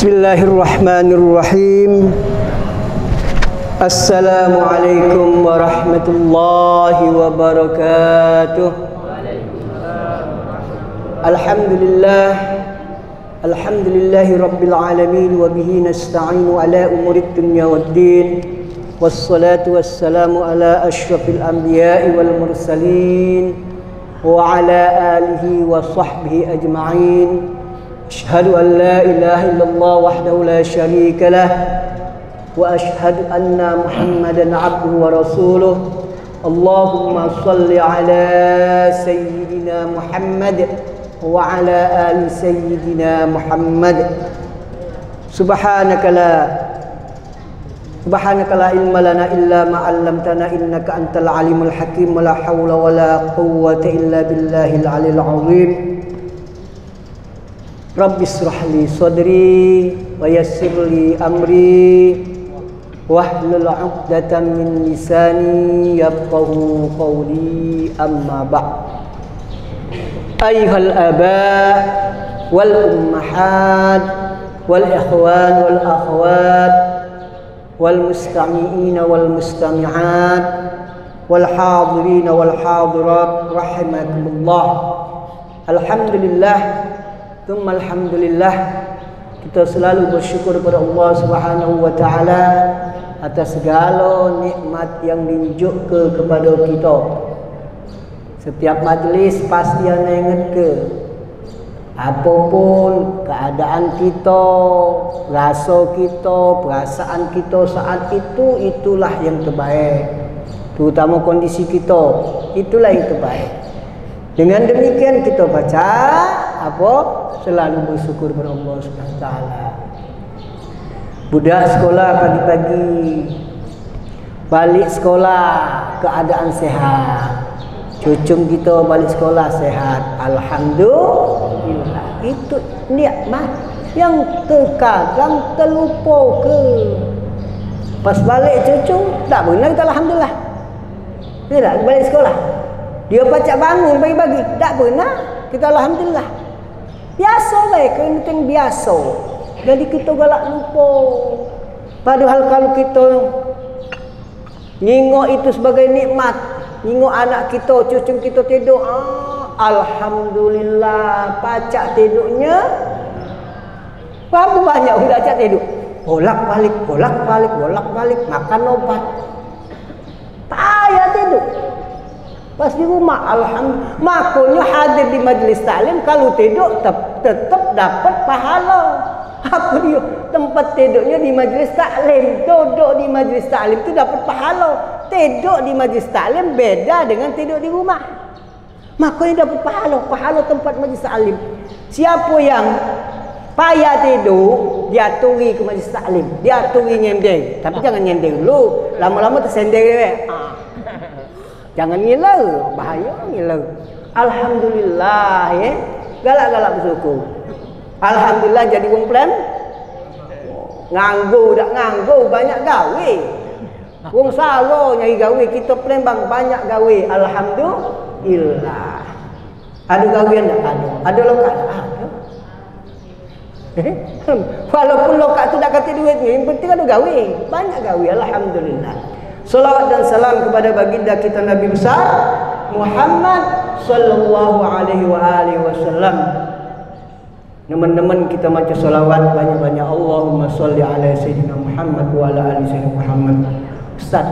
Bismillahirrahmanirrahim. Assalamualaikum warahmatullahi wabarakatuh. Alhamdulillahi rabbil alamin wa bihi nasta'inu ala umurid dunya waddin. Wassalatu wassalamu ala asyrafil anbiya'i wal mursalin wa ala alihi wa sahbihi ajma'in. Asyhadu an la ilaha illallah wahdahu la syarika lah wa asyhadu anna Muhammadan abduhu wa rasuluh. Allahumma salli ala sayyidina Muhammad wa ala ali sayyidina Muhammad. Subhanaka la ilma lana illa ma 'allamtana innaka antal alimul hakim. Wa la hawla wa la quwwata illa billahil aliyil azim. Rabbi israh li sadri wa yassir li amri wahlul 'uqdatam min lisani yafqahu qawli, amma ba'd. Ayyuhal aba wal ummahat wal ikhwan wal akhwat wal mustami'in wal mustami'at wal hadirin wal hadirat rahimakumullah. Alhamdulillah, alhamdulillah, kita selalu bersyukur kepada Allah Subhanahu wa taala atas segala nikmat yang diunjuk kepada kita. Setiap majlis pasti ana ingat ke apapun keadaan kita, rasa kita, perasaan kita saat itu, itulah yang terbaik. Terutama kondisi kita, itulah yang terbaik. Dengan demikian kita baca apa? Selalu bersyukur kepada Allah Subhanahu wa taala. Budak sekolah pagi-pagi balik sekolah keadaan sehat. Cucung kita balik sekolah sehat. Alhamdulillah. Itu nikmat yang terkadang terlupa ke. Pas balik cucung tak benar kita alhamdulillah. Tidak balik sekolah. Dia pacak bangun pagi-pagi, tak benar kita alhamdulillah. Biasa baik, kena tengok biasa. Jadi kita galak lupa. Padahal kalau kita nengok itu sebagai nikmat, nengok anak kita, cucu kita tidur, alhamdulillah, pacak tidurnya berapa banyak udah pacak tidur. Bolak-balik, makan obat. Payah tidur. Pas di rumah, alhamdulillah, makanya hadir di majlis taklim, kalau tidur tetap dapat pahala. Apa dia? Tempat tidurnya di majlis taklim, duduk di majlis taklim itu dapat pahala. Tidur di majlis taklim beda dengan tidur di rumah. Makanya dapat pahala tempat majlis taklim. Siapa yang payah tidur, dia aturi ke majlis taklim, dia aturi nyender. Tapi jangan nyender dulu, lama-lama tersender. Jangan ngiler, bahaya ngiler. Alhamdulillah, ya. Galak-galak bersyukur. Alhamdulillah jadi wong plan. Nganggu dak nganggu, banyak gawe. Wong salo nyari gawe, kita plan bang banyak gawe. Alhamdulillah. Ada gawean dak ada. Ada lokak ada. Walaupun lokak tu dak kata duit, yang penting ada gawe. Banyak gawe, alhamdulillah. Salawat dan salam kepada baginda kita Nabi besar Muhammad sallallahu alaihi wasallam. Teman-teman kita baca salawat banyak-banyak. Allahumma sholli ala sayyidina Muhammad wa ala ali sayyidina Muhammad. Ustaz,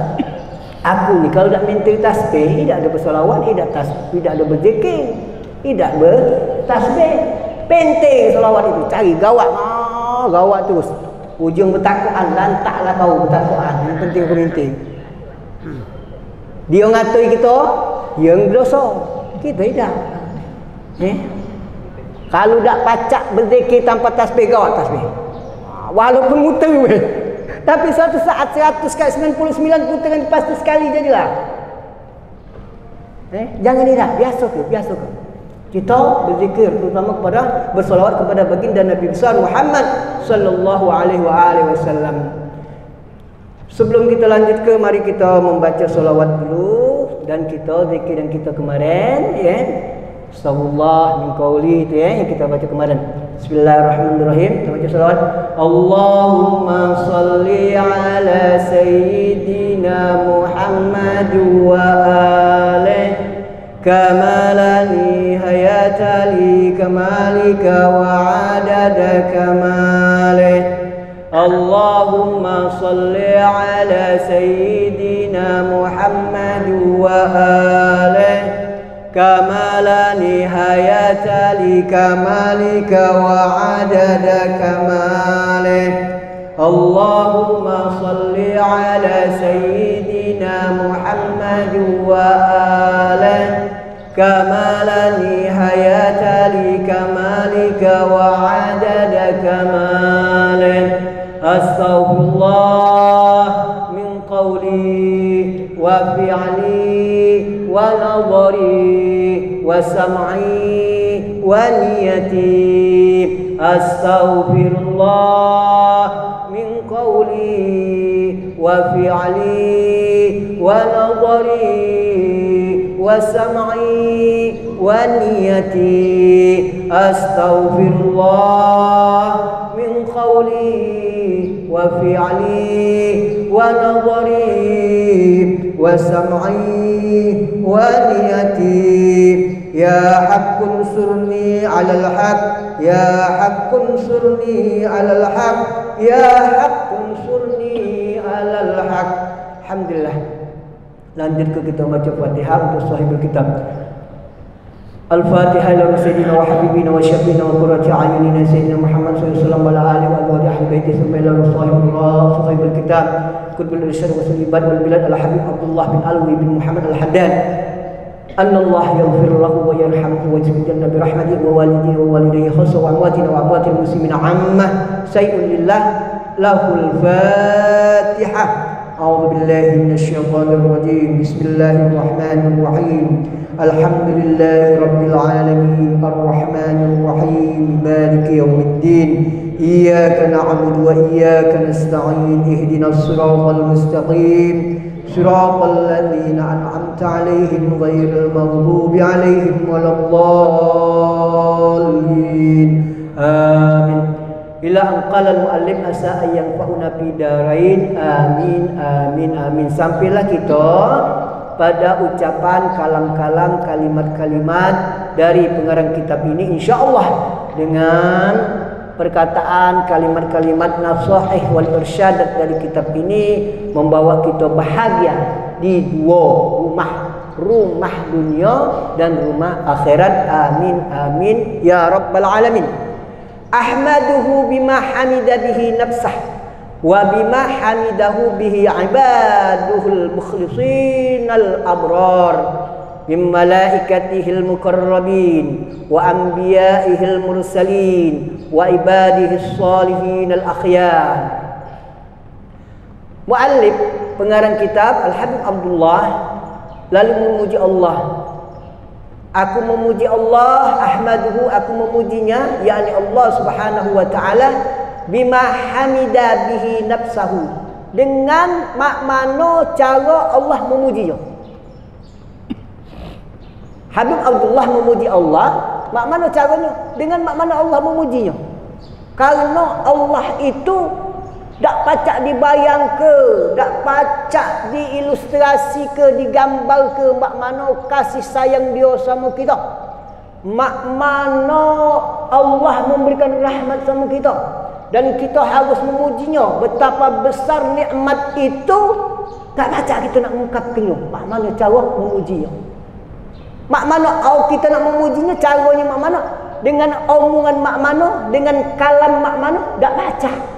aku ni kalau tak minta tasbih, tidak ada bersalawat, tidak ada berzikir, tidak bertasbih. Penting salawat itu, cari gawat, gawat terus. Ujung bertakuan, lantaklah kau bertakuan. Yang penting aku penting. Dia ngatui kita yang dosa, kita tidak. Kalau tak pacak berzikir tanpa tasbih, gawat tasbih. Walaupun muter tapi suatu saat 100 kali 99 putaran pasti sekali jadilah. Jangan tidak, biasa ke. Kita berzikir terutama kepada bersolawat kepada baginda Nabi besar Muhammad sallallahu alaihi wasallam. Sebelum kita lanjut ke, mari kita membaca solawat dulu dan kita zikir yang kita kemarin, ya. Astagfirullah min qauli itu, ya, yang kita baca kemarin. Bismillahirrahmanirrahim. Kita baca salawat. Allahumma salli ala sayyidina Muhammad wa alihi kamalani hayatali kamalika wa adada kamalih. Allahumma salli ala sayyidina Muhammad wa alihi kamalani hayatali kamalika wa adada kamalih. Allahumma salli ala sayyidina Muhammad wa alihi kamalani hayatali kamalika wa adada kamalih. Astaghfirullah min qawli wa fi'li wa nadhari wa sam'i wa niyati. Astaghfirullah min qawli wa fi'li wa nadhari wa sam'i wa niyati. Astaghfirullah min qawli wa fi'li wa nadhari wa sam'i wa niyati. Ya haqqun surni 'alal haqq, ya haqqun surni 'alal haqq, ya haqqun surni 'alal haqq. Alhamdulillah. Lanjut ke kita baca Fatihah untuk sahibul kitab. Al-Fatihah ila sayyidina wa habibina wa syafiina wa qurrati a'yunina sayyidina Muhammad sallallahu alaihi wasallam wa ala alihi wa ahli baiti thumma ila sahibul kitab qutbul irsyad wa sulibat wal bilad al-habib Abdullah bin Alwi bin Muhammad al-Haddad. Anna Allah yaghfir lahu wa yarhamhu wa yajzi janna bi rahmatihi wa walidihi wa walidayhi khassa wa amwatina wa amwatil muslimina ammah sayyidun lillah lahul Fatihah. أعوذ بالله من الشيطان الرجيم. بسم الله الرحمن الرحيم. الحمد لله رب العالمين الرحمن الرحيم مالك يوم الدين. إياك نعبد وإياك نستعين. اهدنا الصراط المستقيم صراط الذين أنعمت عليهم غير المغضوب عليهم ولا الضالين. آمين. Ila anqalal muallif asa yang fauna bidarain. Amin amin amin. Sampailah kita pada ucapan kalam-kalam kalimat-kalimat dari pengarang kitab ini, insyaallah dengan perkataan kalimat-kalimat nasihat wal irsyad dari kitab ini membawa kita bahagia di dua rumah dunia dan rumah akhirat. Amin amin ya rabbal alamin. Ahmaduhu bima hamida bihi nafsah wa bima hamidahu bihi ibaduhul mukhlisin al-abrar min malaikatihil mukarrabin wa anbiya'ihil mursalin wa ibadihis salihin al-akhyar. Muallif pengarang kitab Al-Habib Abdullah lalu memuji Allah. Aku memuji Allah, ahmaduhu, aku memujinya, yakni Allah Subhanahu wa taala bima hamida bihi nafsahu, dengan makmano cara Allah memujinya. Habib Abdullah memuji Allah, makmano caranya? Dengan makmano Allah memujinya. Karena Allah itu dak pacak dibayang ke, dak pacak diilustrasi ke, digambar ke mak mano kasih sayang dia sama kita. Mak mano Allah memberikan rahmat sama kita dan kita harus memujinya. Betapa besar nikmat itu tak pacak kita nak mengungkapkannya. Mak mano cara memujinya. Mak mano kita nak memujinya caranya mak mano? Dengan omongan mak mano, dengan kalam mak mano, dak pacak.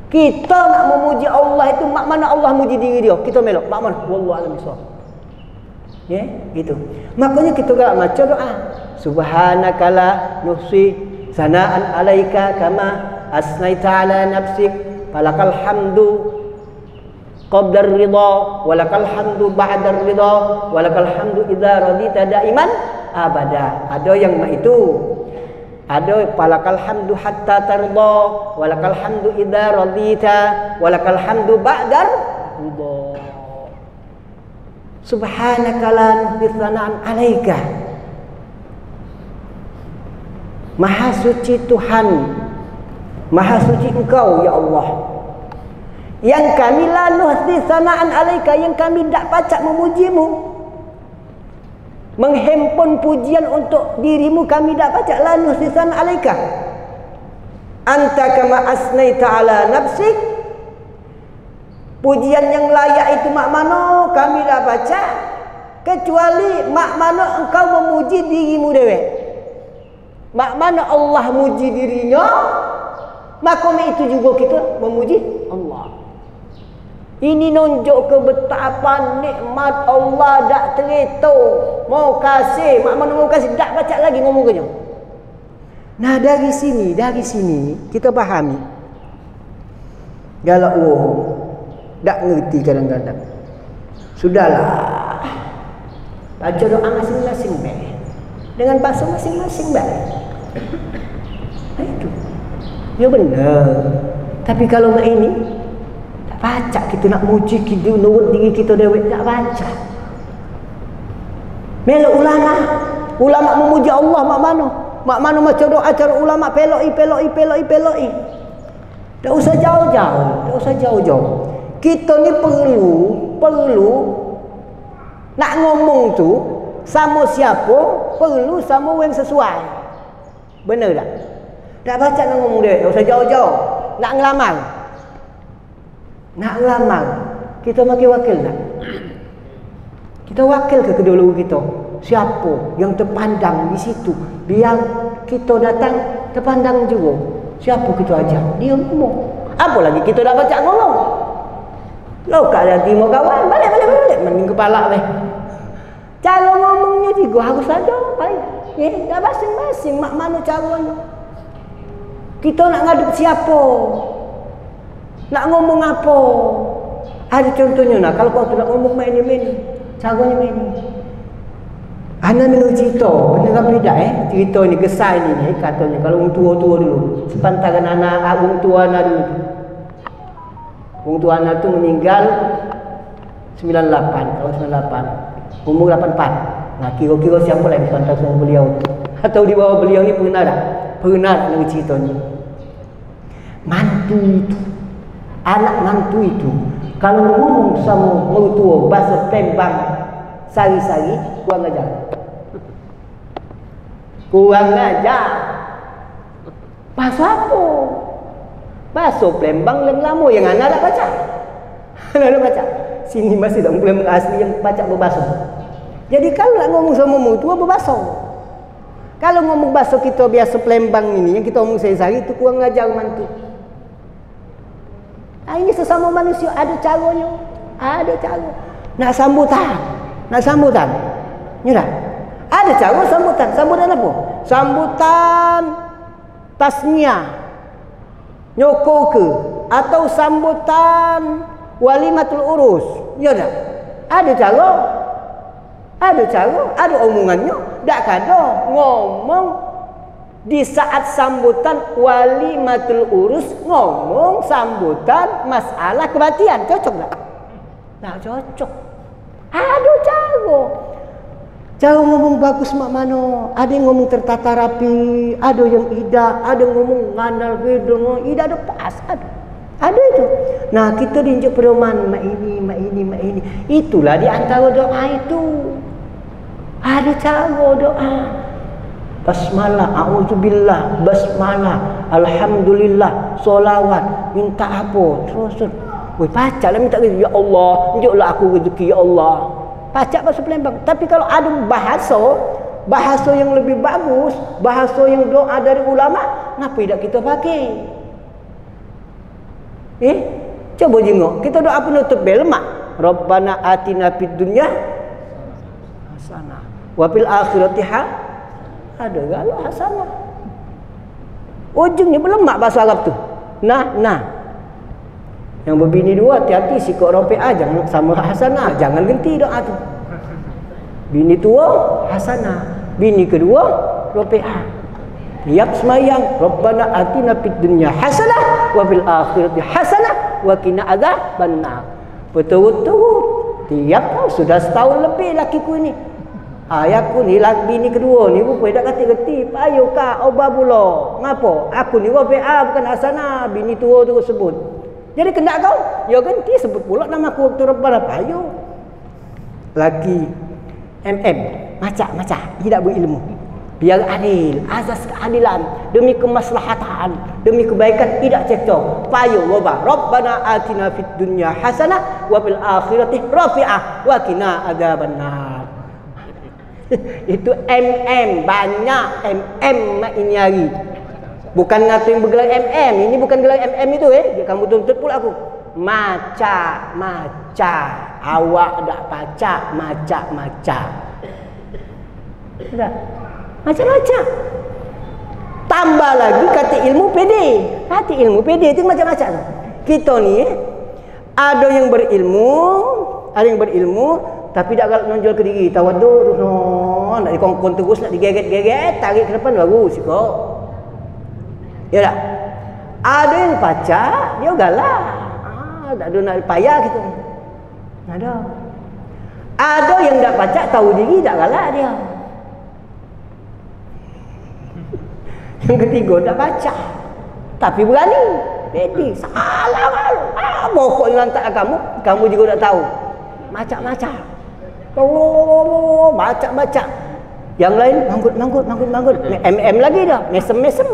Kita nak memuji Allah itu mak mana Allah muji diri dia. Kita melok mak mana wallahu alam bisawab. Ya, gitu. Makanya kita gak baca doa. Subhanakala nuhsi sanaan alaika kama asnaita ala nafsik falakal hamdu qabla ridha walakal hamdu ba'da ridha walakal hamdu idza radita daiman abada. Ada yang mak itu. Ada falakal hamdu hatta tarda walakal hamdu idza radita walakal hamdu ba'dar ridha. Subhanaka la nuhsi tsana'an 'alaika. Maha suci Tuhan, maha suci Engkau ya Allah, yang kami la nuhsi sana'an alaika, yang kami tak pacak memujimu, menghempun pujian untuk dirimu kami tak pacak. La nuhsi sana'an alaika anta kama asnaita ala nafsik, pujian yang layak itu mak mano kami tak pacak kecuali mak mano engkau memuji dirimu dewek. Mak mana Allah muji dirinya, maka itu juga kita memuji Allah. Ini nunjuk ke betapa nikmat Allah dak terleto mau kasih, mak mana mau kasih dak baca lagi ngomongnya. Nah dari sini kita pahami kalau orang dak ngerti kadang-kadang, sudahlah baca doa masing-masing baik, dengan bahasa masing-masing baik. Nah itu ya benar. Tapi kalau mak ini tak baca, kita nak muji kita nurut diri kita dewek tak baca. Melo ulama memuji Allah mak mano macam doa cara ulama peloi. Tak usah jauh-jauh. Kita ni perlu nak ngomong tu sama siapa, perlu sama yang sesuai. Benar tak? Tak baca nak ngomong dia, tak usah jauh-jauh. Nak ngelamar. Kita makin wakil tak? Kita wakil ke kedua kita. Siapa yang terpandang di situ, biar kita datang terpandang juga. Siapa kita ajak, dia ngomong. Apa lagi kita dah baca ngomong. Lo kat lagi mau kawan, balik. Mending kepala weh. Cara ngomongnya juga harus ada baik. Dah masing-masing mak mana caranya. Kita nak ngadep siapa, nak ngomong apa. Ada contohnya nak, kalau kau tu nak ngomong main ni, caranya main ni. Ana dengar cerita, benar ke tidak cerita ni gesai ni katanya kalau orang tua-tua dulu, sepantaran anak orang tua anak dulu. Orang tua anak tu meninggal 98, tahun 98. Umur 84. Nah, kira-kira siapa lagi sepantar sama beliau tu? Atau di bawah beliau ni pernah tak? Pernah dengar cerita ni. Mantu itu, anak mantu itu, kalau ngomong sama mertua bahasa Palembang sari-sari, kurang ajar. Bahasa apa? Bahasa Palembang yang lama yang anak dah baca. Anak dah baca. Sini masih tak Palembang asli yang baca berbahasa. Jadi kalau nak ngomong sama mertua berbahasa. Kalau ngomong bahasa kita biasa Palembang ini, yang kita ngomong sehari-hari itu kurang ajar mantu. Ini sesama manusia ada caranya. Ada cara. Nak sambutan. Ya tak? Ada cara sambutan. Sambutan apa? Sambutan tasniah, nyokoke, atau sambutan walimatul urus. Ya tak? Ada cara. Ada omongannya. Tak ada ngomong di saat sambutan walimatul urus, ngomong sambutan masalah kematian. Cocok tak? Tak cocok. Ada cara ngomong bagus mak mano. Ada yang ngomong tertata rapi, ada yang ida, ada yang ngomong ngandal bedong, ida ada pas, ada itu. Nah, kita diinjak pedoman mak ini. Itulah di antara doa itu. Ada cara doa. Basmalah, a'udzubillah, basmalah, alhamdulillah, solawat, minta apa, terus. Weh, pacaklah minta rezeki, ya Allah, tunjuklah aku rezeki, ya Allah. Pacak bahasa Palembang. Tapi kalau ada bahasa yang lebih bagus, bahasa yang doa dari ulama, kenapa tidak kita pakai? Coba jengok, kita doa penutup bel mak. Rabbana atina fid dunya hasanah wa fil akhirati ada galau hasanah. Ujungnya berlemak bahasa Arab tu. Nah. Yang berbini dua, hati-hati sikap ropeah jangan sama hasanah, jangan ganti doa tu. Bini tua hasanah, bini kedua ropeah. Tiap semayang, Rabbana atina fid dunya hasanah wa fil akhirati hasanah wa qina adzabannar. Betul-betul tiap sudah setahun lebih lakiku ini. Aku ni bini kedua ni rupanya dak kati-kati. Payo ka oba pula. Ngapo? Aku ni WA bukan Hasanah, bini tua tu sebut. Jadi kena kau, ya ganti sebut pula nama aku waktu Rabbana payo. Laki macam tidak berilmu. Biar adil, azas keadilan, demi kemaslahatan, demi kebaikan tidak cekcok. Payo wabah. Rabbana atina fid dunya hasanah wa fil akhirati rafi'ah wa qina adzabannar. Itu banyak mak ini hari. Bukan ngatu yang bergelar ini bukan gelar itu kamu tuntut pula aku. Maca awak dak pacak maca. Sudah. Macam-macam. Tambah lagi kata ilmu PD itu macam-macam. Kita ni ada yang berilmu tapi tak galak menonjol ke diri, tawaduk tu nak dikongkon terus, nak digeret-geret, tarik ke depan baru sikok. Ya tak? Ada yang pacak, dia galak. Tak ada nak payah gitu. Ada yang tak pacak, tahu diri, tak galak dia. Yang ketiga tak pacak, tapi berani. Jadi salah malu. Pokoknya lantak kamu juga tak tahu. Macam-macam. Baca. Yang lain manggut. Lagi dah. Mesem.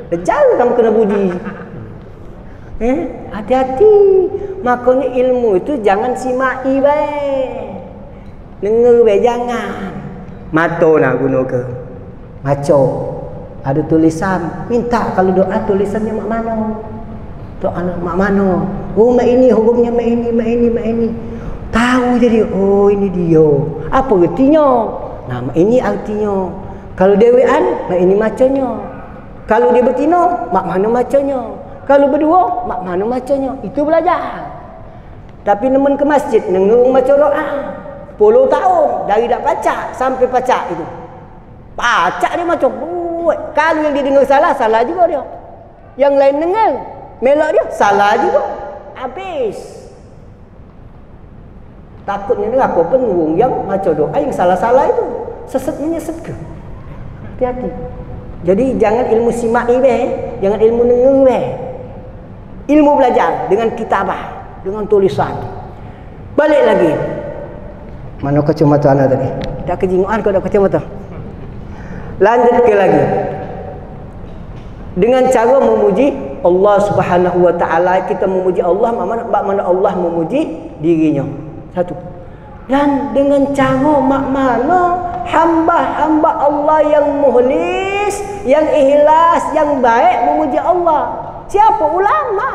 Dejal kamu kena budi. Hati-hati. Makanya ilmu itu jangan simai baik. Dengar baik jangan. Mato nak guna ke? Maco. Ada tulisan. Minta kalau doa tulisannya mak mana? Doa mak mana? Oh mak ini hukumnya mak ini. Tahu jadi, oh ini dia. Apa artinya? Nah, ini artinya. Kalau dia wean, mak ini macanya. Kalau dia betina, mak mana macanya. Kalau berdua, mak mana macanya. Itu belajar. Tapi nemen ke masjid, nengung macam doa. 10 tahun, dari dak pacak sampai pacak itu. Pacak dia macam, kalau yang dia dengar salah juga dia. Yang lain dengar, melok dia, salah juga. Habis. Takutnya neraka penurung yang macam doa yang salah-salah itu sesat menyesat ke. Hati-hati. Jadi jangan ilmu simai jangan ilmu dengar ilmu belajar dengan kitabah, dengan tulisan. Balik lagi. Mana kacamata anak tadi? Dak kejinguan kau dak kacamata. Lanjut ke lagi. Dengan cara memuji Allah Subhanahu wa taala, kita memuji Allah mana Allah memuji dirinya. Satu. Dan dengan cara mana hamba-hamba Allah yang mukhlis, yang ikhlas, yang baik memuji Allah. Siapa? Ulama.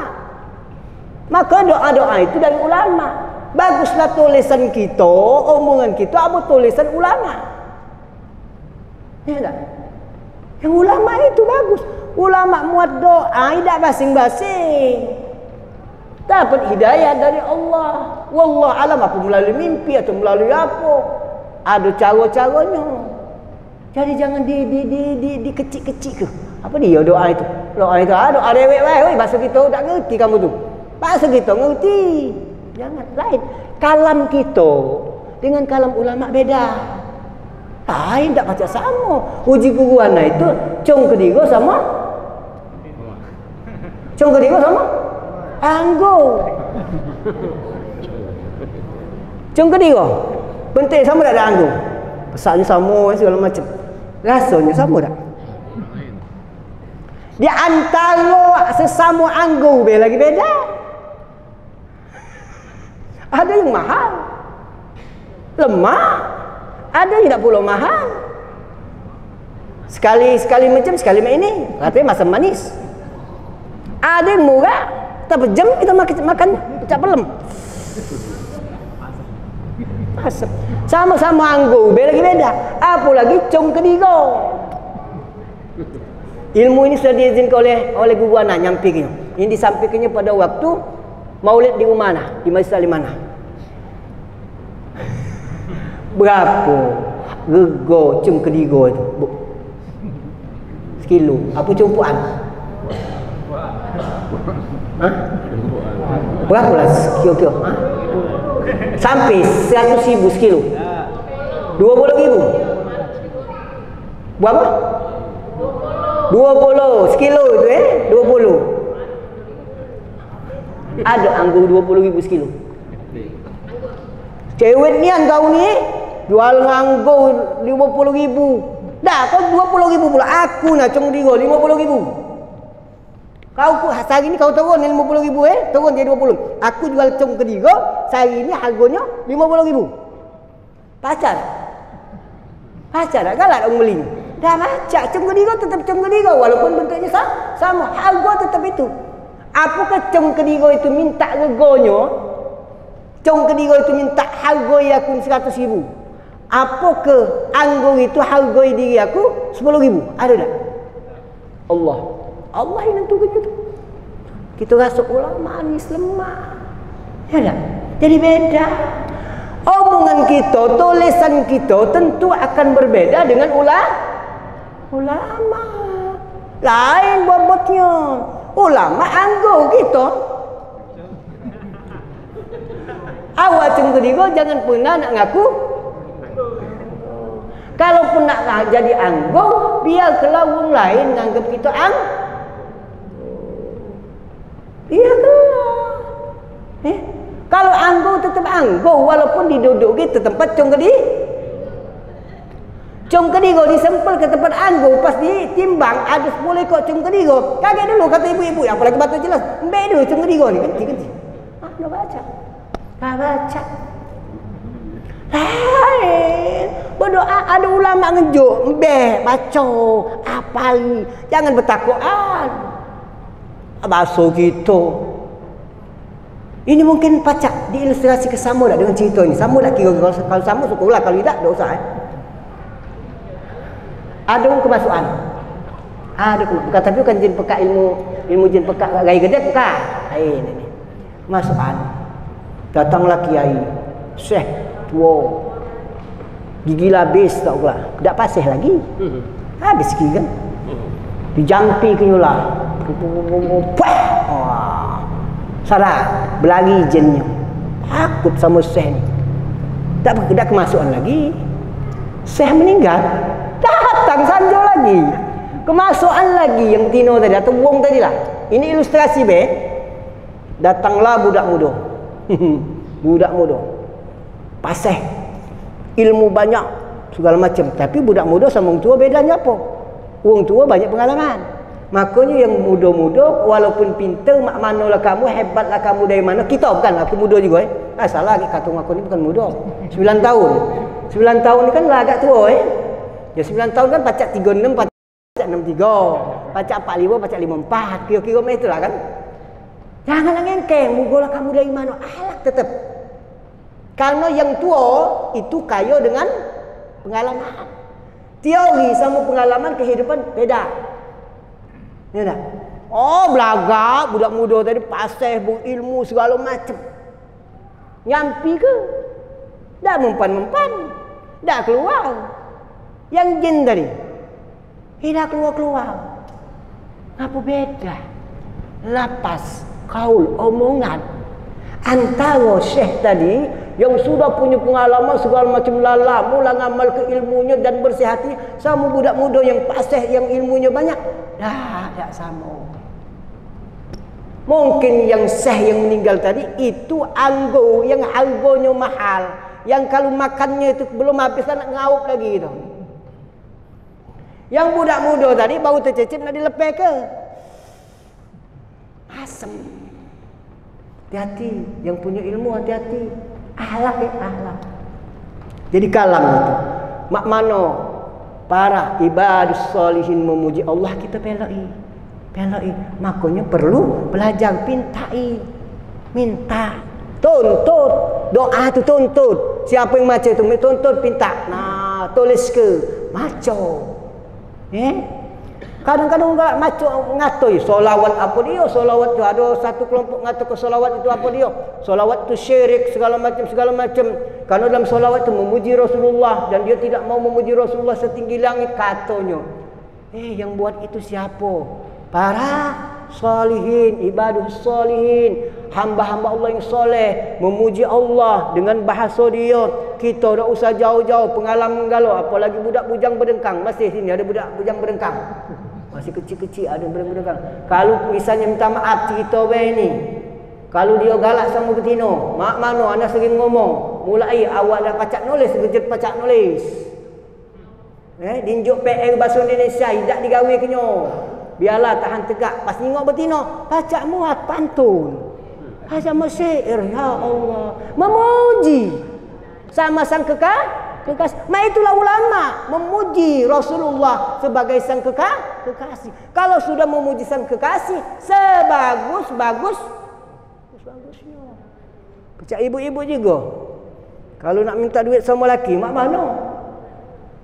Maka doa-doa itu dari ulama. Baguslah tulisan kita, omongan kita apa tulisan ulama. Ya tak? Yang ulama itu bagus. Ulama muat doa tidak basing-basing. Dapat hidayah dari Allah. Wallah alam, apa melalui mimpi atau melalui apa. Ada cara-caranya. Jadi jangan di kecil-kecil ke. Apa dia doa itu? Doa dewek baik. Bahasa kita tak ngerti kamu tu. Bahasa kita ngerti. Jangan lain. Kalam kita dengan kalam ulama beda. Lain tak macam sama. Uji guruana itu cung ketiga sama anggur. Cung ketiga penting sama tak ada anggur. Pesannya sama segala macam. Rasanya sama tak? Di antara sesama anggur lagi beda. Ada yang mahal, lemah. Ada yang tak pula mahal. Sekali macam sekali ini. Katanya masam manis. Ada yang murah, tapi jam kita makan pecah pelem. Sama-sama anggur, lagi beda. Apa lagi cung ketiga. Ilmu ini sudah diizinkan oleh guru anak nyampaikannya. Ini disampaikannya pada waktu Maulid di rumah anak, di Masjid Al-Imanah. Berapa rego cung ketiga itu? Sekilo. Apa cumpuan? Berapa lah kilo-kilo? Sampai 100,000 sekilo. 20.000. Berapa? 20 sekilo itu 20. Ada anggur 20.000 sekilo. Cewek ni kau ni jual anggur 50.000. Dah kau 20.000 pula. Aku nak cengdigo 50.000. Kau sehari ni kau turun 50.000 turun jadi 20. Aku jual cengdigo sehari ni harganya 50.000. Pacar. Pacar tak galak orang beli. Dah macam cengdigo tetap cengdigo walaupun bentuknya sama. Harga tetap itu. Apakah cengdigo itu minta regonya? Cengdigo itu minta harga aku 100.000. Apakah anggur itu harga diri aku 10.000? Ada tak? Allah yang nentukan itu. Kita rasa ulama ni lemah. Ya tak? Jadi beda. Omongan kita, tulisan kita tentu akan berbeda dengan ulama. Lain bobotnya. Ulama anggur kita. Awak cengkedigo jangan pernah nak ngaku. Kalau pun nak jadi anggur, biar kelawang lain nganggap kita iya kelah. Kalau anggur tetap anggur walaupun diduduki ke tempat cengkedigo disempel ke tempat anggur pas ditimbang ada 10 ekor cengkedigo. Kaget dulu kata ibu-ibu, apalagi batu jelas. Mbak dulu cengkedigo ni ganti. Dah baca. Dah baca. Lain. Berdoa ada ulama ngejuk, mbak baca, apali. Jangan bertakuan. Basuh kita. Ini mungkin pacak diilustrasi ke sama tak dengan cerita ini? Sama tak kira kalau sama syukurlah, kalau tidak tak usah. Ada orang kemasukan. Ada bukan tapi bukan jin pekak ilmu jin pekak gaya gede bukan. Ini. Kemasukan. Datanglah kiai. Syekh tua. Gigi habis tak pula. Tak pasih lagi. Habis gigi kan. Dijampi ke yola. Wah. Salah berlari jinnya. Takut sama Syekh ni. Tak kemasukan lagi. Syekh meninggal. Datang sanjo lagi. Kemasukan lagi yang tino tadi atau wong tadi lah. Ini ilustrasi be. Datanglah budak muda. Budak muda. Pasih. Ilmu banyak segala macam. Tapi budak muda sama orang tua bedanya apa? Orang tua banyak pengalaman. Makanya yang muda-muda walaupun pintar mak manalah kamu, hebatlah kamu dari mana? Kita bukan, aku muda juga salah lagi kata aku ni bukan muda. 9 tahun. 9 tahun ni kan lah agak tua Ya 9 tahun kan pacak 36, pacak 63, pacak 45, pacak 54. Kira-kira macam itulah kan. Janganlah ngengkeng, mugolah kamu dari mana? Alah tetap. Karena yang tua itu kaya dengan pengalaman. Teori sama pengalaman kehidupan beda. Ya tak? Oh belagak budak muda tadi pasih berilmu segala macam. Nyampi ke? Dah mempan-mempan. Dah keluar. Yang jin tadi. Dah keluar-keluar. Apa beda? Lapas kaul omongan antara syekh tadi yang sudah punya pengalaman segala macam lama ngamal ke ilmunya dan bersih hati sama budak muda yang pasih yang ilmunya banyak. Dah tak sama. Mungkin yang syekh yang meninggal tadi itu anggur yang harganya mahal, yang kalau makannya itu belum habis nak ngaup lagi gitu. Yang budak muda tadi baru tercecip nak dilepeh ke? Asam. Hati-hati, yang punya ilmu hati-hati. Ahlak ahlak. Jadi kalam itu. Mak mano para ibadus solihin memuji Allah kita pelai. Makanya perlu belajar minta. Tuntut. Doa tu tuntut. Siapa yang baca itu tuntut pinta. Nah, tulis ke maco. Kadang-kadang enggak maco ngatoi solawat apa dia, solawat tu ada satu kelompok ngato ke solawat itu apa dia. Solawat tu syirik segala macam. Karena dalam solawat tu memuji Rasulullah dan dia tidak mau memuji Rasulullah setinggi langit katanya. Yang buat itu siapa? Para salihin, ibadah salihin, hamba-hamba Allah yang soleh, memuji Allah dengan bahasa dia. Kita tak usah jauh-jauh pengalaman galau, apalagi budak bujang berdengkang. Masih sini ada budak bujang berdengkang, masih kecil-kecil ada berdengkang. Kalau misalnya minta maaf cerita ni, kalau dia galak sama betino, mak mano anak sering ngomong, mulai awak dah pacak nulis, gejek pacak nulis. Dinjuk PR bahasa Indonesia, tidak digawe kenyo. Biarlah tahan tegak. Pas tengok betino, pacak muat pantun. Sama syair, ya Allah, memuji sama sang kekasih. Itulah ulama memuji Rasulullah sebagai sang kekasih. Kalau sudah memuji sang kekasih, bagusnya. Pecah ibu-ibu juga. Kalau nak minta duit sama laki, mak mana?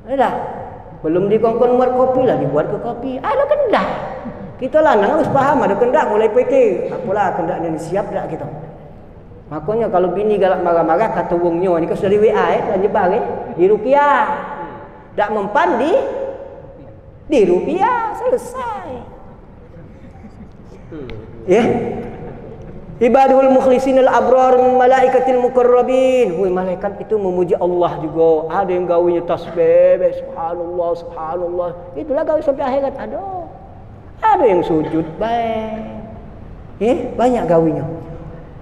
Dah. Belum dikongkon buat kopi lah, dibuat ke kopi. Ada kendak. Kita lanang harus faham ada kendak, mulai fikir. Apalah kendak ni siap tak kita. Makanya kalau bini galak marah-marah kata wongnya ni kan sudah di WA nyebar di rupiah. Tak mempan di rupiah, selesai. Ya. Ibadul mukhlisin al-abrar min malaikatil muqarrabin. Malaikat itu memuji Allah juga. Ada yang gawinya tasbih, subhanallah, subhanallah. Itulah gawi sampai akhirat ada. Ada yang sujud baik. Banyak gawinya.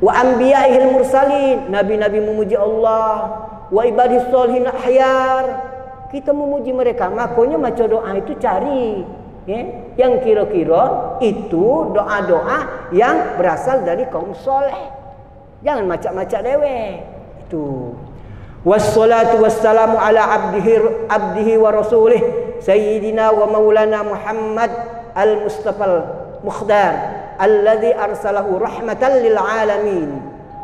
Wa anbiya'il mursalin, nabi-nabi memuji Allah. Wa ibadis sholihin ahyar. Kita memuji mereka. Makanya macam doa itu cari yang kira-kira itu doa-doa yang berasal dari kaum soleh. Jangan macam-macam dewek. Itu. Wassalatu wassalamu ala abdihi wa rasulih sayyidina wa maulana Muhammad al-Mustafa al-Mukhdar alladhi arsalahu rahmatan lil alamin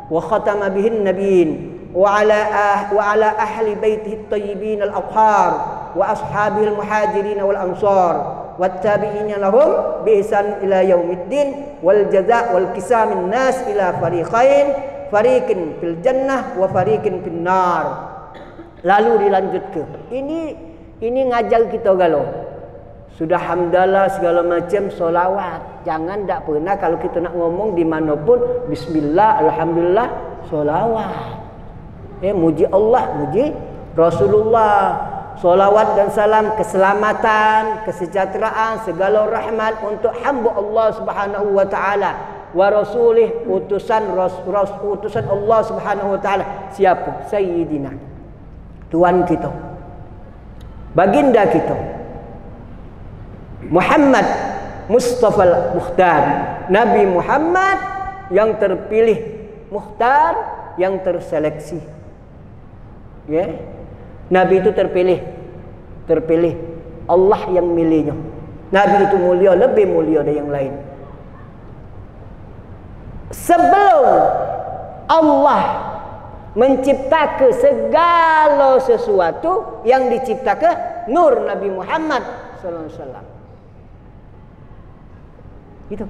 wa khatama bihin nabiyyin wa ala ahli baitihi at-tayyibin al-athhar wa ashabihi al-muhajirin wal ansar wattabi'ina lahum bi ihsan ila yaumiddin wal jazaa wal qisamin nas ila fariqin fil jannah wa fariqin fin nar. Lalu dilanjut ke ini ngajar kita galau. Sudah hamdalah segala macam solawat. Jangan tak pernah kalau kita nak ngomong di manapun bismillah, alhamdulillah, solawat. Muji Allah, muji Rasulullah. Solawat dan salam keselamatan, kesejahteraan, segala rahmat untuk hamba Allah Subhanahu wa taala wa rasulih, utusan Allah Subhanahu wa taala. Siapa? Sayyidina, tuan kita, baginda kita, Muhammad Mustafa al-Mukhtar, Nabi Muhammad yang terpilih, Mukhtar yang terseleksi. Nabi itu terpilih. Allah yang milihnya. Nabi itu mulia, lebih mulia dari yang lain. Sebelum Allah menciptakan segala sesuatu, yang diciptakan nur Nabi Muhammad sallallahu alaihi wasallam. Itu.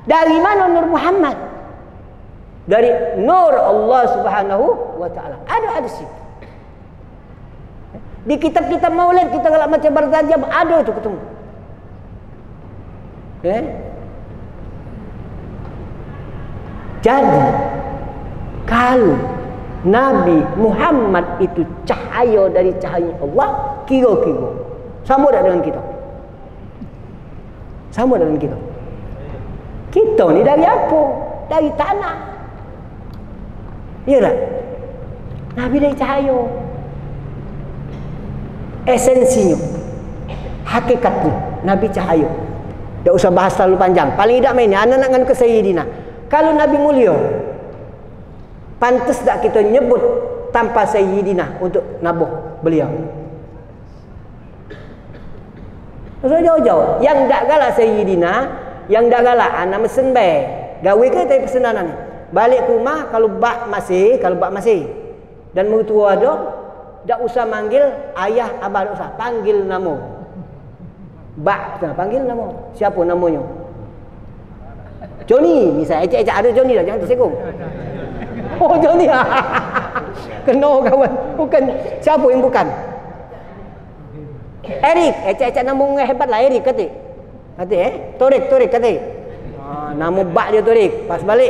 Dari mana nur Muhammad? Dari nur Allah Subhanahu wa taala. Ada sih. Di kitab-kitab maulid kita kalau macam bertajam ada itu ketemu. Jadi kalau Nabi Muhammad itu cahaya dari cahaya Allah, kira-kira sama tak dengan kita? Sama dengan kita. Kita ni dari apa? Dari tanah. Iya tak? Nabi dari cahaya. Esensinya, hakikatnya, Nabi cahaya. Tak usah bahas terlalu panjang. Paling tidak main anak nak nganu ke Sayyidina. Kalau Nabi mulia, pantas tak kita nyebut tanpa Sayyidina untuk nabuh beliau? Jauh-jauh. Yang tak galak Sayyidina, yang tak galak anak mesen baik. Gawe ke tapi pesanan ni. Balik ke rumah kalau bak masih, dan mertua ada, tak usah manggil ayah, abah, tak usah. Panggil nama. Bak, panggil nama. Siapa namanya? Johnny. Misalnya, ecek-ecek ada Johnny lah. Jangan tersinggung. Oh, Johnny. Kena kawan. Bukan. Siapa yang bukan? Eric. Ecek-ecek nama hebat lah. Eric kata. Kata torik kata. Nama bak dia torik. Pas balik.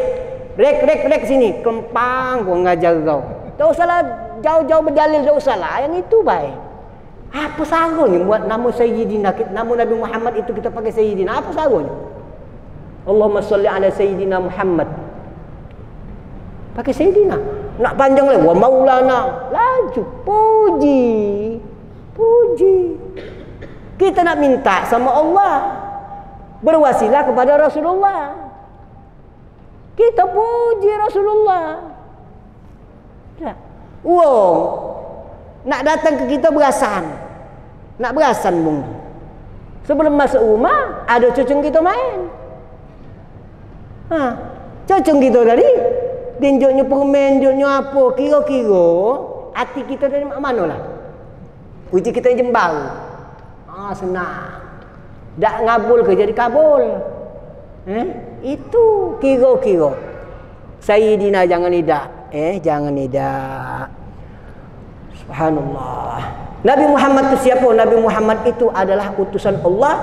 Rek sini. Kempang kau ngajar kau. Tak usahlah jauh-jauh berdalil, tak usahlah. Yang itu baik. Apa sarungnya buat nama Sayyidina, nama Nabi Muhammad itu kita pakai Sayyidina? Apa sarungnya? Allahumma salli ala Sayyidina Muhammad. Pakai Sayyidina. Nak panjang lagi. Wa maulana. Laju. Puji. Kita nak minta sama Allah. Berwasilah kepada Rasulullah. Kita puji Rasulullah. Wong nak datang ke kita berasan. Nak berasan bung. Sebelum masuk rumah ada cucung kita main. Cucung kita tadi tinjuknya permen, tinjuknya apa, kira-kira hati kita dari mana lah. Puji kita jembau. Senang. Tak ngabul ke jadi kabul. Itu kira-kira. Sayyidina jangan tidak. Jangan tidak. Subhanallah. Nabi Muhammad itu siapa? Nabi Muhammad itu adalah utusan Allah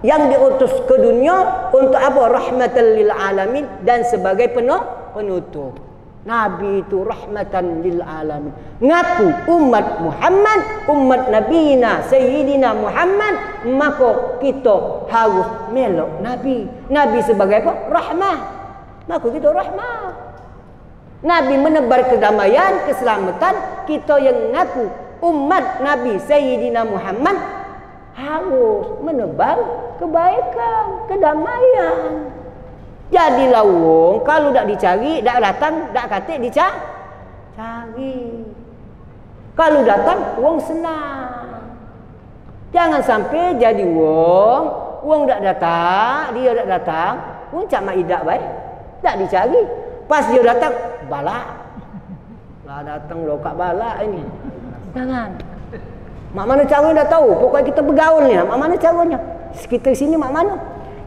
yang diutus ke dunia untuk apa? Rahmatan lil alamin dan sebagai penutup. Nabi itu rahmatan lil alamin. Ngaku umat Muhammad, umat Nabiina Sayyidina Muhammad, maka kita harus melok Nabi. Nabi sebagai apa? Rahmah. Maka kita rahmah. Nabi menebar kedamaian, keselamatan. Kita yang ngaku umat Nabi Sayyidina Muhammad harus menebar kebaikan, kedamaian. Jadilah wong kalau tak dicari, tak datang, tak kata dicari. Kalau datang, wong senang. Jangan sampai jadi wong tak datang, dia tak datang, wong cak mak idak baik, tak dicari. Pas dia datang, balak. Lah datang lokak balak ini. Jangan. Mak mana caranya dah tahu. Pokoknya kita bergaul ni. Mak mana caranya? Kita sini mak mana?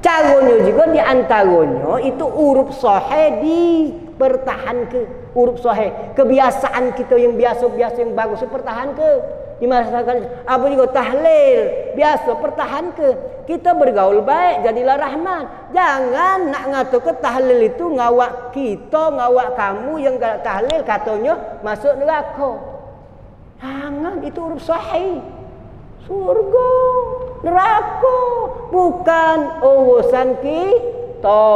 Caranya juga di antaranya itu huruf sahih dipertahan ke. Huruf sahih. Kebiasaan kita yang biasa-biasa yang bagus pertahan ke. Di masyarakat apa juga tahlil biasa pertahan ke. Kita bergaul baik jadilah rahmat. Jangan nak ngatur ke tahlil itu ngawak kita, ngawak kamu yang tahlil katanya masuk neraka. Jangan, itu huruf sahih. Surga, neraka bukan urusan kita.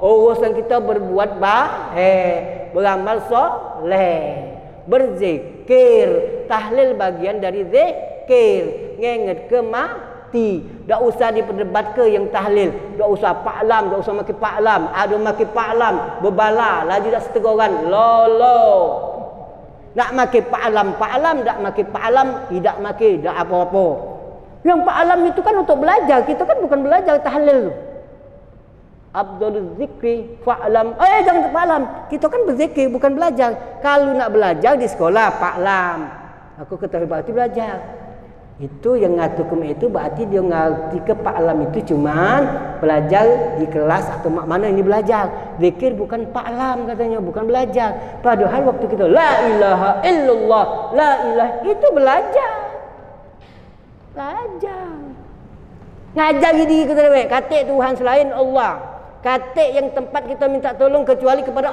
Urusan kita berbuat baik, beramal soleh, berzikir. Tahlil bagian dari zikir. Ngenget ke mati. Tak usah diperdebat ke yang tahlil. Tak usah paklam, tak usah maki paklam. Ada maki paklam, berbala lagi dah setegoran lolo. Nak maki paklam, tak maki paklam, tidak maki, tak apa-apa. Yang paklam itu kan untuk belajar. Kita kan bukan belajar tahlil. Abdul zikri fa'lam. Jangan paklam. Kita kan berzikir bukan belajar. Kalau nak belajar di sekolah paklam. Aku ketahui berarti belajar. Itu yang ngatukum itu berarti dia ngerti ke paklam itu cuman belajar di kelas atau mak mana ini belajar. Zikir bukan paklam katanya, bukan belajar. Padahal waktu kita la ilaha illallah, la ilaha itu belajar. Belajar. Ngajari diri kita dewek, kata Tuhan selain Allah. Kata yang tempat kita minta tolong kecuali kepada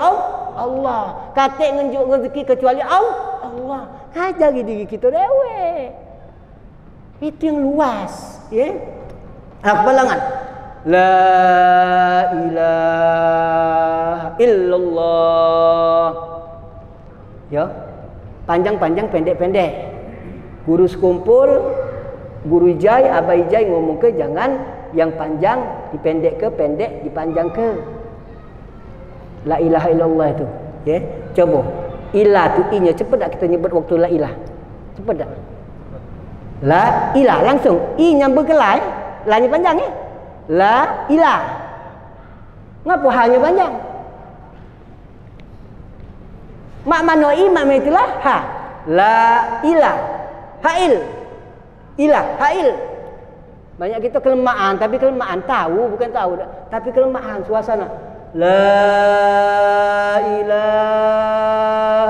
Allah. Kata ngenjuk rezeki kecuali Allah. Ngajari diri kita dewek. Itu yang luas, ya. Kepalangan. La ilaha illallah. Ya. Panjang-panjang, pendek-pendek. Guru sekumpul, guru jai, abai jai ngomong ke jangan yang panjang dipendek ke, pendek dipanjang ke. La ilaha illallah itu, ya. Coba. Ilah tu i-nya cepat tak kita nyebut waktu la ilah? Cepat tak? La ilah langsung i yang berkelai, la-nya panjang ya. La ilah. Ngapa ha-nya panjang? Mak mano i mak itulah ha. La ilah. Hail. Ilah, hail. Banyak kita kelemahan, tapi kelemahan tahu bukan tahu tapi kelemahan suasana. La ilaha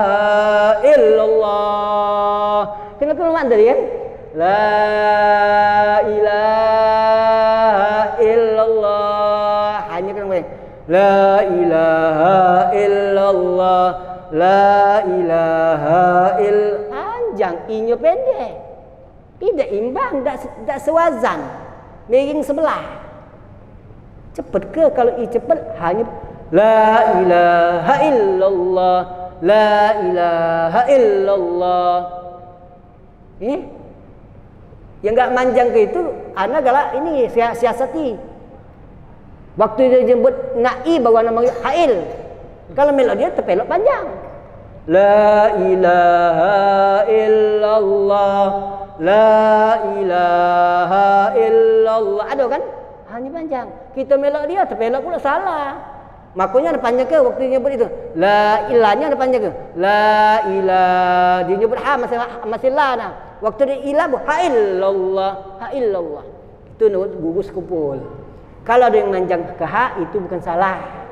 illallah. Kena kelemahan tadi kan? La ilaha La ilaha illallah, la ilaha illallah. Panjang, i-nya pendek. Tidak imbang, tak sewazan. Miring sebelah. Cepat ke kalau i cepat? Hanya la ilaha illallah, la ilaha illallah. Yang enggak manjang ke itu, ana galak ini siasati. Waktu dia jemput na'i bawa nama ha'il. Kalau melodi dia terpelok panjang. La ilaha illallah, la ilaha illallah. Ada kan? Hanya panjang. Kita melok dia terpelok pula salah. Makanya ada panjang ke waktu dia nyebut itu. La ilahnya ada panjang ke? La ilah. Dia nyebut ha masih la nah. Waktu dia ilah ha illallah, ha illallah. Itu gugus kumpul. Kalau ada yang manjang ke ha itu bukan salah.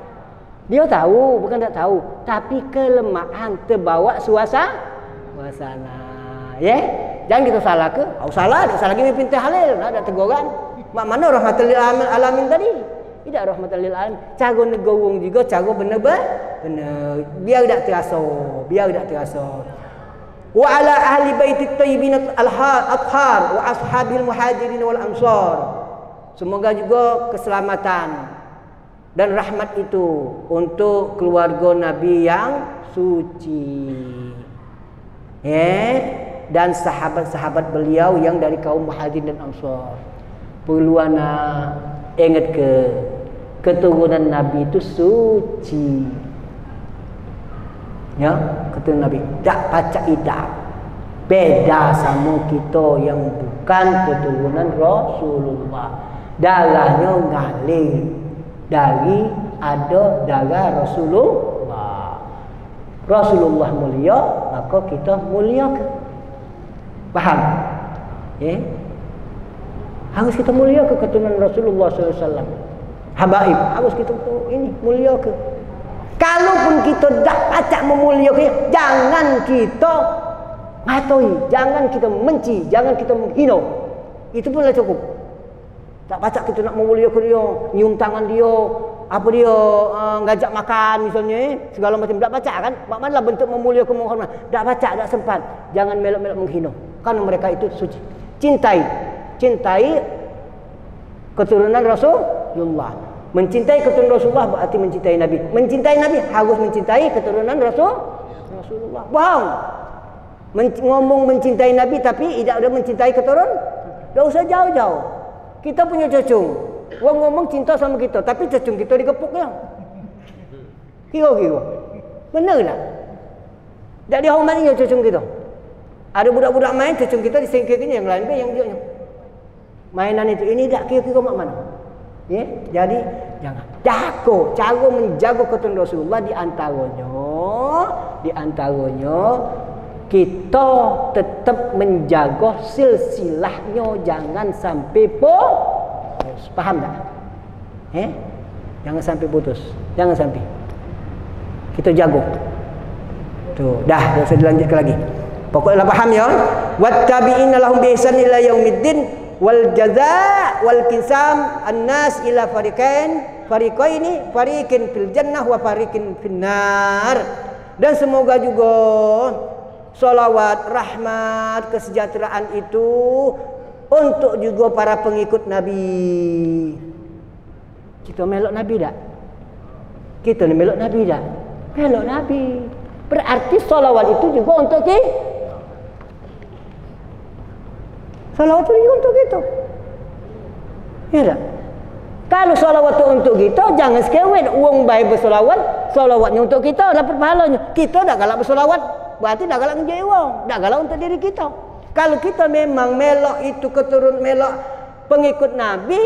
Dia tahu, bukan tak tahu, tapi kelemahan terbawa suasana. Ya. Jangan kita salah ke? Salah lagi pintu halal, ada teguran. Mak mana rahmatul lil alamin tadi? Tidak rahmatul lil alamin. Cara negawung juga cara benar-benar benar. Biar tak terasa. Wa ala ahli baitit thayyibin al-athhar wa ashabil muhajirin wal ansar. Semoga juga keselamatan dan rahmat itu untuk keluarga Nabi yang suci. Dan sahabat-sahabat beliau yang dari kaum muhajirin dan ansar. Perlu ana ingat ke keturunan Nabi itu suci. Ya, keturunan Nabi tak pacak hitam. Beda sama kita yang bukan keturunan Rasulullah. Darahnya ngalir dari ada darah Rasulullah. Rasulullah mulia, maka kita mulia ke? Faham? Harus kita mulia ke keturunan Rasulullah SAW. Habaib, harus kita ini mulia ke? Kalaupun kita tak pacak memuliakan, jangan kita ngatoi, jangan kita menci, jangan kita menghina. Itu pun dah cukup. Tak pacak kita nak memuliakan dia, nyium tangan dia, apa dia ngajak makan misalnya, segala macam. Tak pacak kan? Manalah bentuk memuliakan menghormat. Tak pacak, tak sempat. Jangan melok-melok menghina. Karena mereka itu suci. Cintai keturunan Rasulullah. Mencintai keturunan Rasulullah berarti mencintai Nabi. Mencintai Nabi harus mencintai keturunan Rasulullah. Bohong. Ngomong mencintai Nabi tapi tidak ada mencintai keturunan. Tak usah jauh-jauh. Kita punya cacung. Orang ngomong cinta sama kita, tapi cacung kita digepuknya. Kira-kira. Benar tak? Tak dihormati cacung kita. Ada budak-budak main, cacung kita disingkirkan yang lain, yang dia. Mainan itu, ini tak kira-kira mak mana. Jadi, jangan. Cara menjaga keturunan Rasulullah di antaranya kita tetap menjaga silsilahnya, jangan sampai putus. Faham tak? Jangan sampai putus. Jangan sampai. Kita jaga. Tuh, dah usah dilanjutkan lagi. Pokoknya paham ya. Wattabi'ina lahum bi ihsan ila yaumiddin wal jazaa wal qisam annas ila fariqaini fil jannah wa fariqin finnar. Dan semoga juga salawat, rahmat, kesejahteraan itu untuk juga para pengikut Nabi. Kita melok Nabi tak? Kita ni melok Nabi tak? Melok Nabi. Berarti salawat itu juga untuk kita. Salawat itu juga untuk kita. Ya tak? Kalau salawat itu untuk kita, jangan sekewet. Uang baik bersalawat, salawatnya untuk kita, dapat pahalanya. Kita dah galak bersalawat, berarti dah galak menjadi uang. Dah galak untuk diri kita. Kalau kita memang melok itu keturun melok pengikut Nabi,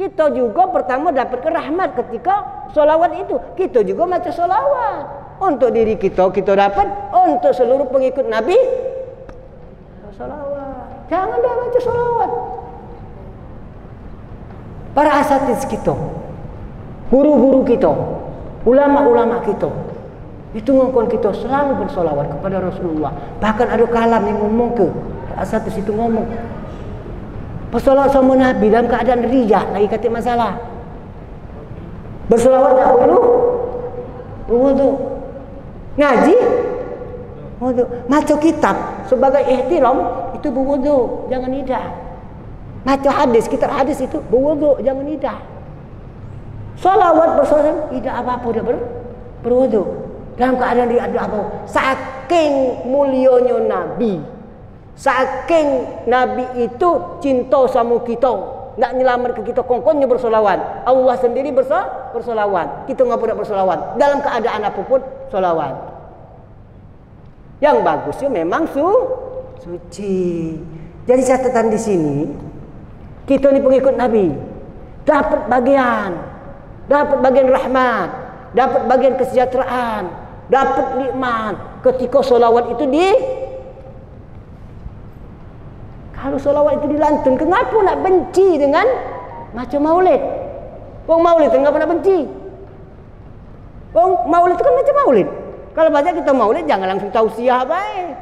kita juga pertama dapat rahmat ketika salawat itu. Kita juga baca salawat. Untuk diri kita dapat. Untuk seluruh pengikut Nabi, salawat. Jangan dah baca salawat. Para asatiz kita, guru-guru kita, ulama-ulama kita, itu ngomong kita selalu bersolawat kepada Rasulullah. Bahkan ada kalam yang ngomong ke asatiz itu ngomong bersolawat sama Nabi dalam keadaan riak lagi kata masalah. Bersolawat tak perlu berwudu. Ngaji wudu. Baca kitab sebagai ihtiram itu berwudu, jangan nidah. Baca hadis, kitab hadis itu berwudu, jangan nidah. Solawat bersolawat tidak apa-apa dia berwudu. Dalam keadaan dia ada apa? Saking mulianya Nabi, saking Nabi itu cinta sama kita, nak nyelamat ke kita, kongkonnya bersolawat. Allah sendiri bersolawat. Kita nggak pernah bersolawat. Dalam keadaan apapun solawat. Yang bagusnya memang suci. Jadi catatan di sini, kita ini pengikut Nabi, dapat bagian rahmat, dapat bagian kesejahteraan, dapat nikmat ketika solawat itu kalau solawat itu dilantun, kenapa nak benci dengan macam maulid? Wong maulid itu kenapa nak benci? Wong maulid itu kan macam maulid. Kalau baca kita maulid jangan langsung tausiah baik.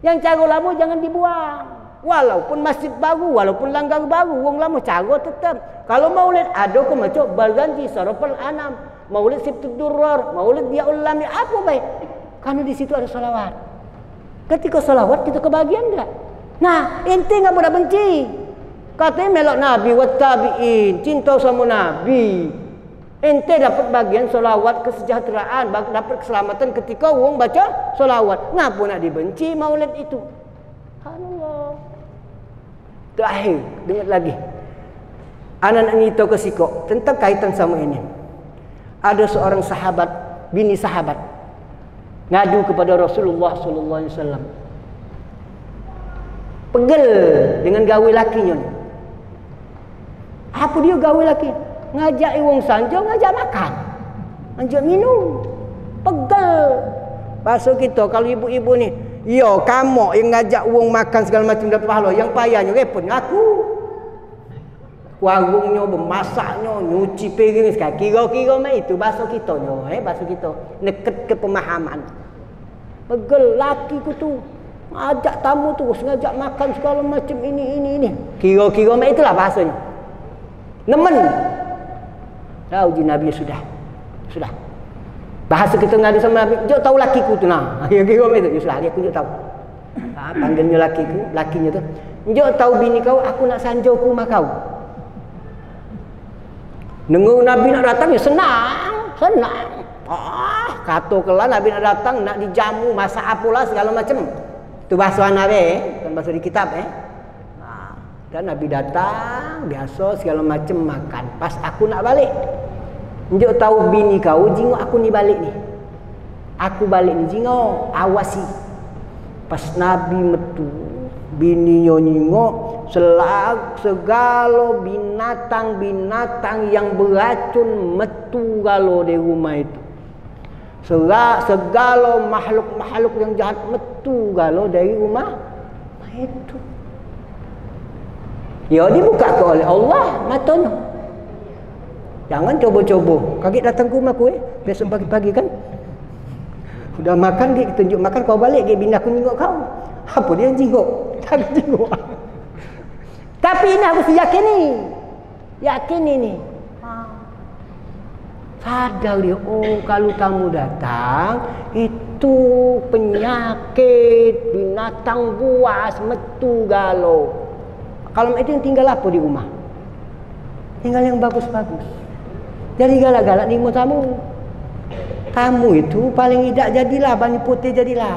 Yang cara lama jangan dibuang. Walaupun masjid baru, walaupun langgar baru, wong lama cara tetap. Kalau maulid ada ke macam berganti sarafal anam, maulid sibtud durrar, maulid dia ulami apa baik? Karena di situ ada salawat. Ketika salawat kita kebahagiaan enggak? Nah, ente enggak boleh benci. Katanya melok Nabi wa tabi'in, cinta sama Nabi. Ente dapat bagian solawat kesejahteraan, dapat keselamatan ketika wong baca solawat. Ngapa nak dibenci maulid itu? Allah. Terakhir, dengar lagi. Anak ngito ke siko tentang kaitan sama ini. Ada seorang sahabat, bini sahabat, ngadu kepada Rasulullah sallallahu alaihi wasallam. Pegel dengan gawe lakinya. Apa dia gawe laki? Ngajak wong sanjo, ngajak makan, ngajak minum. Pegel. Bahasa kita kalau ibu-ibu ni, yo kamu yang ngajak wong makan segala macam dapat pahala, yang payahnya repot ngaku. Warungnya, bermasaknya, nyuci piring sekali. Kira-kira itu bahasa kita nyo, bahasa kita. Neket ke pemahaman. Pegel lakiku tu. Ngajak tamu terus, ngajak makan segala macam ini. Kira-kira itulah bahasanya. Nemen. Tahu je Nabi sudah. Bahasa kita ngadu sama Nabi, jauh tahu lakiku tu nah. Kira-kira itu, sudah aku jauh tahu. Panggilnya lakinya tu. Jauh tahu bini kau, aku nak sanjau ke rumah kau. Dengar Nabi nak datang ya senang. Kata kelah Nabi nak datang, nak dijamu, masak apalah segala macam. Itu bahasa Nabi, bukan bahasa di kitab Dan Nabi datang, biasa segala macam makan. Pas aku nak balik, njok tahu bini kau, jingok aku ni balik ni. Aku balik ni jingok, awasi. Pas Nabi metu, bininya nyingok, segala binatang-binatang yang beracun metu galo di rumah itu. Segala makhluk-makhluk yang jahat metu galo dari rumah itu. Ya dibuka oleh Allah matanya. Jangan coba-coba. Kaget datang ke rumahku besok pagi-pagi kan. Udah makan dia tunjuk makan kau balik dia bini aku jenguk kau. Apa dia jenguk? Tak jenguk. Tapi ini harus diyakini. Yakini ni. Sadar dia, oh kalau tamu datang itu penyakit binatang buas metu galo. Kalau itu yang tinggal apa di rumah? Tinggal yang bagus-bagus. Jadi galak-galak ni tamu. Tamu itu paling tidak jadilah bani putih jadilah.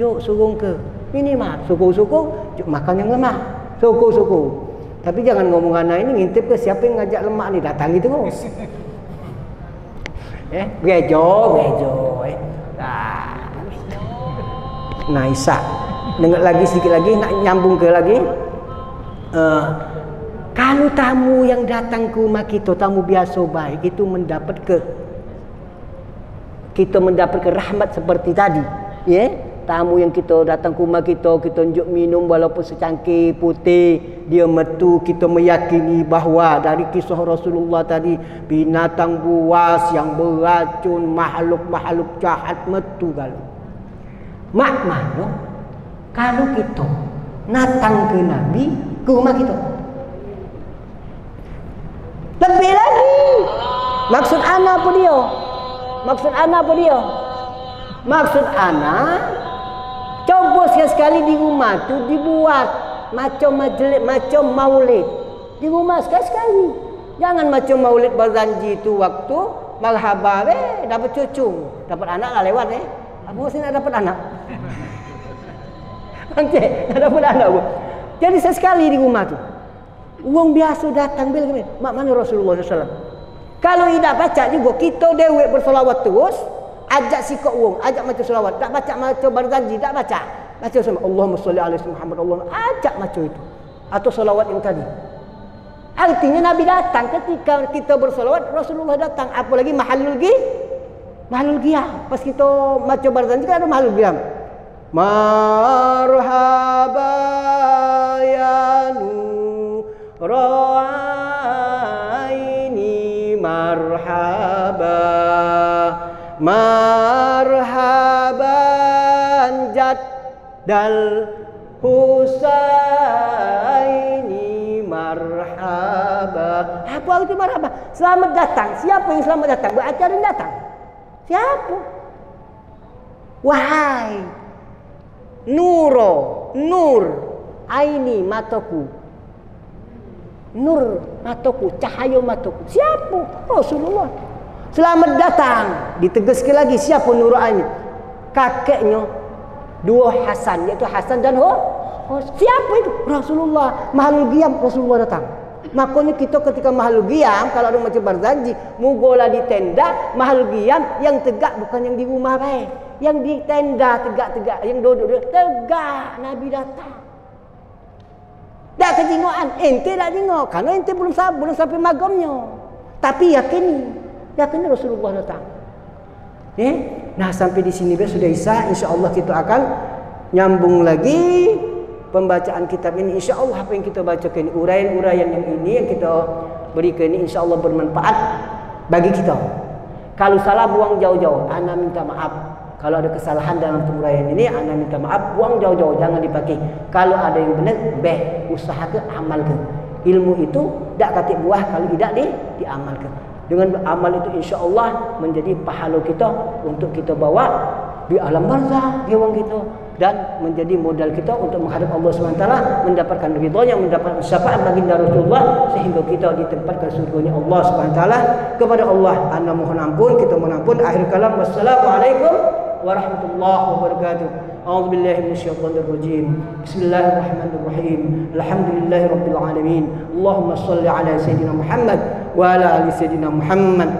Jok suruh ke. Ini mah suku-suku jok makan yang lemah. Suku-suku. Tapi jangan ngomong anak ini ngintip ke siapa yang ngajak lemak ni datang gitu terus. Gejo. Nah, Isa. Dengar lagi sedikit lagi nak nyambung ke lagi. Kalau tamu yang datang ke rumah kita, tamu biasa baik itu kita mendapat rahmat seperti tadi, tamu yang kita datang ke rumah kita tunjuk minum walaupun secangkir putih, dia metu, kita meyakini bahawa dari kisah Rasulullah tadi binatang buas yang beracun, makhluk-makhluk jahat metu kalau. Maknanya kalau kita datang ke Nabi ke rumah kita lebih lagi Maksud ana apa dia? Maksud ana apa dia? Maksud ana coba sekali-sekali di rumah tu dibuat macam majlis, macam maulid. Di rumah sekali-sekali. Jangan macam maulid Barzanji tu waktu marhaba dapat cucu, dapat anak lah lewat Apa mesti nak dapat anak? Nanti nak dapat anak pun. Jadi sesekali di rumah tu. Orang biasa datang bila kami, mak mana Rasulullah SAW. Kalau tidak baca juga kita dewek bersolawat terus, ajak sikap orang, ajak macam solawat. Tak baca macam Barzanji, tak baca. Baca sama Allahumma sholli alaihi Muhammad Allah. Ajak macam itu. Atau solawat yang tadi. Artinya Nabi datang ketika kita bersolawat, Rasulullah datang. Apalagi mahalul qiyam. Pas kita macam Barzanji kan ada mahalul qiyam. Marhaba ya nuraini marhaba marhaban jaddal Husaini marhaba. Apa arti marhaba? Selamat datang. Siapa yang selamat datang? Beracara yang datang. Siapa? Wahai Nuro, nur, aini mataku. Nur mataku, cahaya mataku. Siapa? Rasulullah. Selamat datang. Ditegaskan lagi siapa Nur aini? Kakeknya dua Hasan, iaitu Hasan dan siapa itu? Rasulullah. Mahalul qiyam Rasulullah datang. Makanya kita ketika mahalul qiyam, kalau ada macam Barzanji, mugola di tenda mahalul qiyam yang tegak, bukan yang di rumah baik. Yang di tenda tegak-tegak, yang duduk tegak. Nabi datang. Tak kejengokan, ente tak jengok karena ente belum sampai magamnya. Tapi yakini Rasulullah datang. Nah, sampai di sini sudah Isa. Insya-Allah kita akan nyambung lagi pembacaan kitab ini. Insya-Allah apa yang kita bacakan ini, uraian-uraian yang ini yang kita berikan ini insya-Allah bermanfaat bagi kita. Kalau salah buang jauh-jauh, ana minta maaf. Kalau ada kesalahan dalam penguraian ini, ana minta maaf, buang jauh-jauh, jangan dipakai. Kalau ada yang benar, usahakan amalkan. Ilmu itu tak katik buah kalau tidak diamalkan. Dengan amal itu insya-Allah menjadi pahala kita untuk kita bawa di alam barzakh orang kita, dan menjadi modal kita untuk menghadap Allah SWT, mendapatkan ridha-Nya, mendapatkan syafaat baginda Rasulullah, sehingga kita ditempatkan surganya Allah SWT. Kepada Allah ana mohon ampun, kita mohon ampun. Akhir kalam, wassalamualaikum warahmatullahi wabarakatuh. A'udzu billahi minasyaitonir rajim. Bismillahirrahmanirrahim. Alhamdulillahirabbil alamin. Allahumma shalli ala sayidina Muhammad wa ala ali sayidina Muhammad.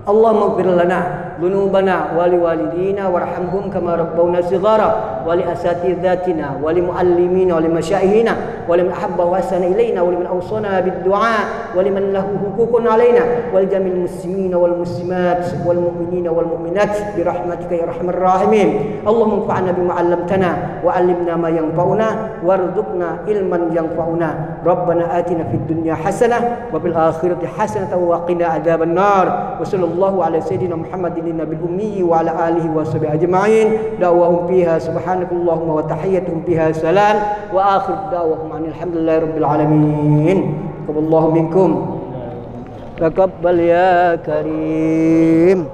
Allahumma ighfir lana ذنوبنا ولوالدينا وارحمهم كما ربونا صغارا ولأساتذتنا ولمعلمينا ولمشايخنا ولمن أحب وأحسن إلينا ولمن أوصانا بالدعاء ولمن له حقوق علينا ولجميع المسلمين والمسلمات والمؤمنين والمؤمنات برحمتك يا أرحم الراحمين. اللهم انفعنا بما علمتنا وعلمنا ما ينفعنا وارزقنا علما ينفعنا. ربنا آتنا في الدنيا حسنة وفي الآخرة حسنة وقنا عذاب النار. وصلى الله على سيدنا محمد النبي الأمي وعلى آله وصحبه أجمعين. دعواهم فيها سبحانك اللهم وتحيتهم فيها سلام وآخر دعواهم أن الحمد لله رب العالمين. تقبل الله منكم. تقبل يا كريم.